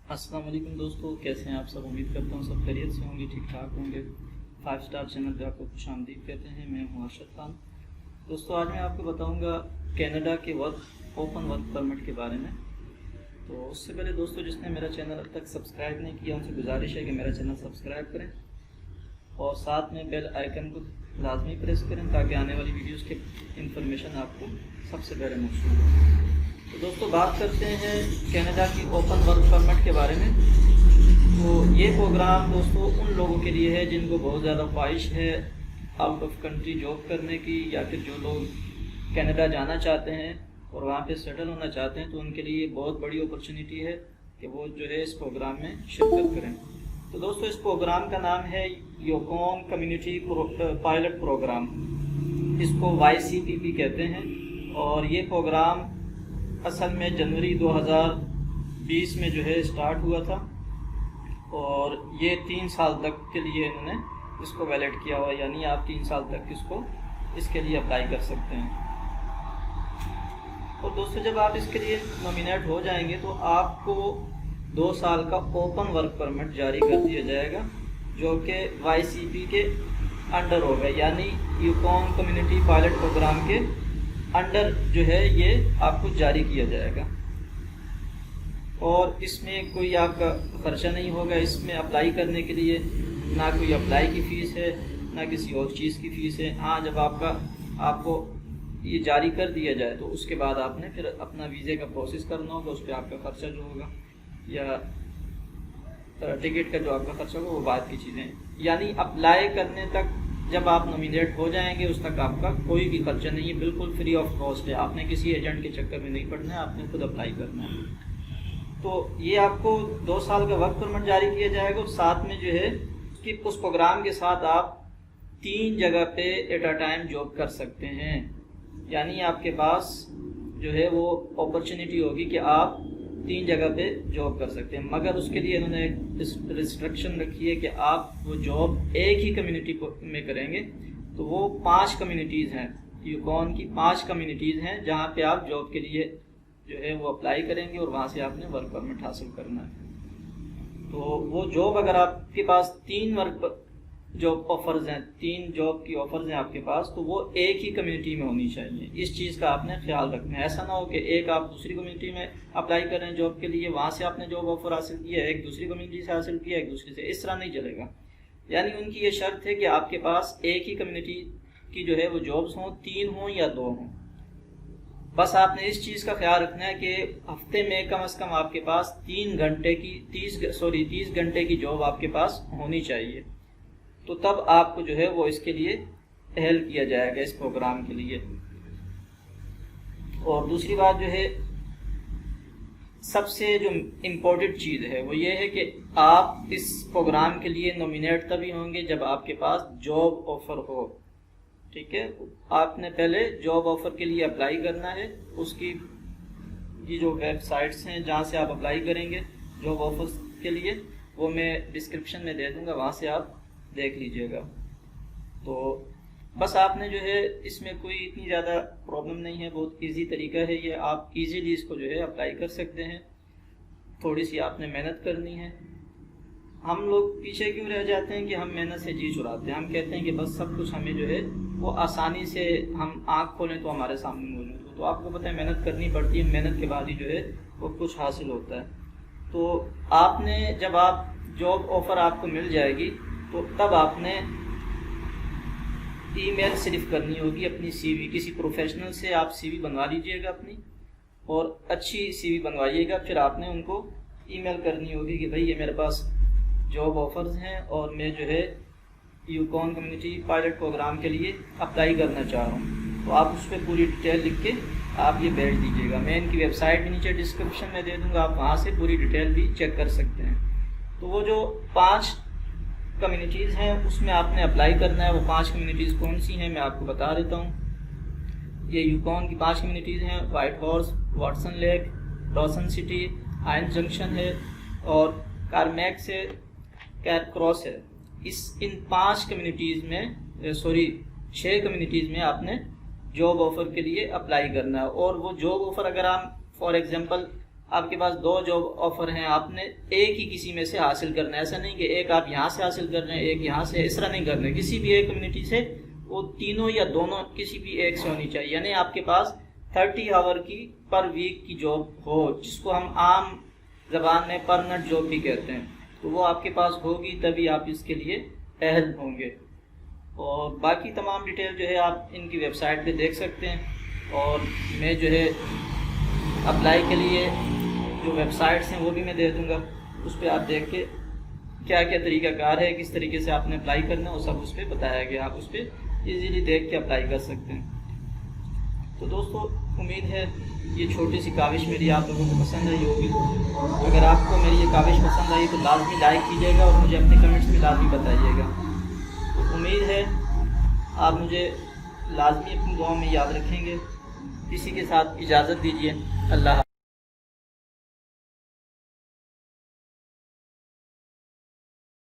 अस्सलाम वालेकुम दोस्तों, कैसे हैं आप सब। उम्मीद करता हूँ सब खैरियत से होंगे, ठीक ठाक होंगे। 5 स्टार चैनल पे आपको खुश आमदीद कहते हैं। मैं हूँ अरशद खान। दोस्तों, आज मैं आपको बताऊँगा कनाडा के ओपन वर्क परमिट के बारे में। तो उससे पहले दोस्तों, जिसने मेरा चैनल अब तक सब्सक्राइब नहीं किया उनसे गुजारिश है कि मेरा चैनल सब्सक्राइब करें और साथ में बेल आइकन को लाजमी प्रेस करें ताकि आने वाली वीडियोस के इंफॉर्मेशन आपको सबसे पहले मौसूल हो। तो दोस्तों, बात करते हैं कनाडा की ओपन वर्क परमिट के बारे में। तो ये प्रोग्राम दोस्तों उन लोगों के लिए है जिनको बहुत ज़्यादा ख्वाहिश है आउट ऑफ कंट्री जॉब करने की, या फिर जो लोग कनाडा जाना चाहते हैं और वहाँ पे सेटल होना चाहते हैं, तो उनके लिए बहुत बड़ी अपॉर्चुनिटी है कि वो जो है इस प्रोग्राम में शिरकत करें। तो दोस्तों, इस प्रोग्राम का नाम है यूकॉन कम्युनिटी पायलट प्रोग्राम, इसको YCPP कहते हैं। और ये प्रोग्राम असल में जनवरी 2020 में जो है स्टार्ट हुआ था और ये 3 साल तक के लिए इन्होंने इसको वैलिड किया हुआ, यानी आप 3 साल तक इसके लिए अप्लाई कर सकते हैं। और दोस्तों, जब आप इसके लिए नॉमिनेट हो जाएंगे तो आपको 2 साल का ओपन वर्क परमिट जारी कर दिया जाएगा, जो कि YCP के अंडर होगा, यानी यूकॉन कम्युनिटी पायलट प्रोग्राम के अंडर जो है ये आपको जारी किया जाएगा। और इसमें कोई आपका खर्चा नहीं होगा। इसमें अप्लाई करने के लिए ना कोई अप्लाई की फ़ीस है, ना किसी और चीज़ की फ़ीस है। हाँ, जब आपको ये जारी कर दिया जाए तो उसके बाद आपने फिर अपना वीज़े का प्रोसेस करना होगा। उस पर आपका ख़र्चा जो होगा या टिकट का जो आपका खर्चा होगा वो बात की चीज़ें, यानी अप्लाई करने तक जब आप नॉमिनेट हो जाएंगे उस तक आपका कोई भी खर्चा नहीं है, बिल्कुल फ्री ऑफ कॉस्ट है। आपने किसी एजेंट के चक्कर में नहीं पड़ना है, आपने खुद अप्लाई करना है। तो ये आपको 2 साल का वर्क परमिट जारी किया जाएगा और साथ में जो है कि उस प्रोग्राम के साथ आप 3 जगह पे एट अ टाइम जॉब कर सकते हैं। यानी आपके पास जो है वो अपॉर्चुनिटी होगी कि आप 3 जगह पे जॉब कर सकते हैं, मगर उसके लिए इन्होंने एक रिस्ट्रिक्शन रखी है कि आप वो जॉब एक ही कम्युनिटी में करेंगे। तो वो 5 कम्युनिटीज़ हैं, यूकॉन की 5 कम्युनिटीज़ हैं जहाँ पे आप जॉब के लिए जो है वो अप्लाई करेंगे और वहाँ से आपने वर्क परमिट हासिल करना है। तो वो जॉब, अगर आपके पास 3 वर्क जॉब ऑफर्स हैं, 3 जॉब की ऑफर्स हैं आपके पास, तो वो एक ही कम्युनिटी में होनी चाहिए। इस चीज़ का आपने ख्याल रखना है। ऐसा ना हो कि एक आप दूसरी कम्युनिटी में अप्लाई कर रहे हैं जॉब के लिए, वहाँ से आपने जॉब ऑफर हासिल किया, एक दूसरी कम्युनिटी से हासिल किया, एक दूसरी से, इस तरह नहीं चलेगा। यानी उनकी ये शर्त है कि आपके पास एक ही कम्युनिटी की जो है वो जॉब्स हों, 3 हों या 2 हों। बस आपने इस चीज़ का ख्याल रखना है कि हफ्ते में कम से कम आपके पास 30 घंटे की जॉब आपके पास होनी चाहिए। तो तब आपको जो है वो इसके लिए अहल किया जाएगा इस प्रोग्राम के लिए। और दूसरी बात जो है, सबसे जो इम्पोर्टेंट चीज़ है वो ये है कि आप इस प्रोग्राम के लिए नॉमिनेट तभी होंगे जब आपके पास जॉब ऑफ़र हो। ठीक है, आपने पहले जॉब ऑफ़र के लिए अप्लाई करना है। उसकी ये जो वेबसाइट्स हैं जहाँ से आप अप्लाई करेंगे जॉब ऑफर्स के लिए, वो मैं डिस्क्रिप्शन में दे दूँगा, वहाँ से आप देख लीजिएगा। तो बस आपने जो है इसमें कोई इतनी ज़्यादा प्रॉब्लम नहीं है, बहुत इजी तरीका है ये, आप इजीली इसको जो है अप्लाई कर सकते हैं। थोड़ी सी आपने मेहनत करनी है। हम लोग पीछे क्यों रह जाते हैं कि हम मेहनत से जी चुराते हैं। हम कहते हैं कि बस सब कुछ हमें जो है वो आसानी से, हम आँख खोलें तो हमारे सामने मौजूद हो। तो आपको पता है मेहनत करनी पड़ती है, मेहनत के बाद ही जो है वो कुछ हासिल होता है। तो आपने जब आप जॉब ऑफ़र आपको मिल जाएगी तो तब आपने ईमेल सिर्फ करनी होगी अपनी CV, किसी प्रोफेशनल से आप CV बनवा लीजिएगा अपनी, और अच्छी CV बनवाइएगा। फिर आपने उनको ईमेल करनी होगी कि भाई ये मेरे पास जॉब ऑफर्स हैं और मैं जो है यूकॉन कम्युनिटी पायलट प्रोग्राम के लिए अप्लाई करना चाह रहा हूँ। तो आप उस पर पूरी डिटेल लिख के आप ये भेज दीजिएगा। मैं इनकी वेबसाइट भी नीचे डिस्क्रिप्शन में दे दूँगा, आप वहाँ से पूरी डिटेल भी चेक कर सकते हैं। तो वो जो 5 कम्युनिटीज़ हैं उसमें आपने अप्लाई करना है। वो 5 कम्युनिटीज़ कौन सी हैं मैं आपको बता देता हूँ। ये यूकॉन की 5 कम्युनिटीज़ हैं, white horse, Watson lake, Dawson city, ion junction है और कारमैक्स है, कैर क्रॉस है। इन 5 कम्युनिटीज़ में 6 कम्युनिटीज़ में आपने जॉब ऑफ़र के लिए अप्लाई करना है। और वो जॉब ऑफ़र अगर आप फॉर एग्ज़ाम्पल آپ کے پاس 2 جاب آفر ہیں، آپ نے ایک ہی کسی میں سے حاصل کرنا ہے، ایسا نہیں کہ ایک آپ یہاں سے حاصل کر رہے ہیں ایک یہاں سے، اس طرح نہیں کرنا ہے، کسی بھی ایک کمیونٹی سے، وہ تینوں یا دونوں کسی بھی ایک سے ہونی چاہیے، یعنی آپ کے پاس 30 آور کی پر ویک کی جاب ہو، جس کو ہم عام زبان میں پرمننٹ جاب بھی کہتے ہیں، تو وہ آپ کے پاس ہوگی تبھی آپ اس کے لیے اہل ہوں گے۔ اور باقی تمام ڈیٹیل جو ہے آپ ان کی ویب سائٹ پہ دیکھ سکتے ہیں، اور میں جو ہے اپلائی کے لیے جو ویب سائٹس ہیں وہ بھی میں دے دوں گا، اس پہ آپ دیکھ کے کیا کیا طریقہ کار ہے، کس طریقے سے آپ نے اپلائی کرنا ہے، وہ سب اس پہ بتایا گیا، آپ اس پہ ایزیلی دیکھ کے اپلائی کر سکتے ہیں۔ تو دوستو امید ہے یہ چھوٹی سی کاوش میری آپ لوگوں کو پسند آئی ہوگی۔ اگر آپ کو میری یہ کاوش پسند آئی تو لازمی لائک کیجیے گا اور مجھے اپنے کمنٹس میں لازمی بتائیے گا۔ امید ہے آپ مجھے لازمی اپنی دعاؤں میں یاد رکھیں گے۔ اسی کے ساتھ اجازت دیجیے، اللہ حافظ۔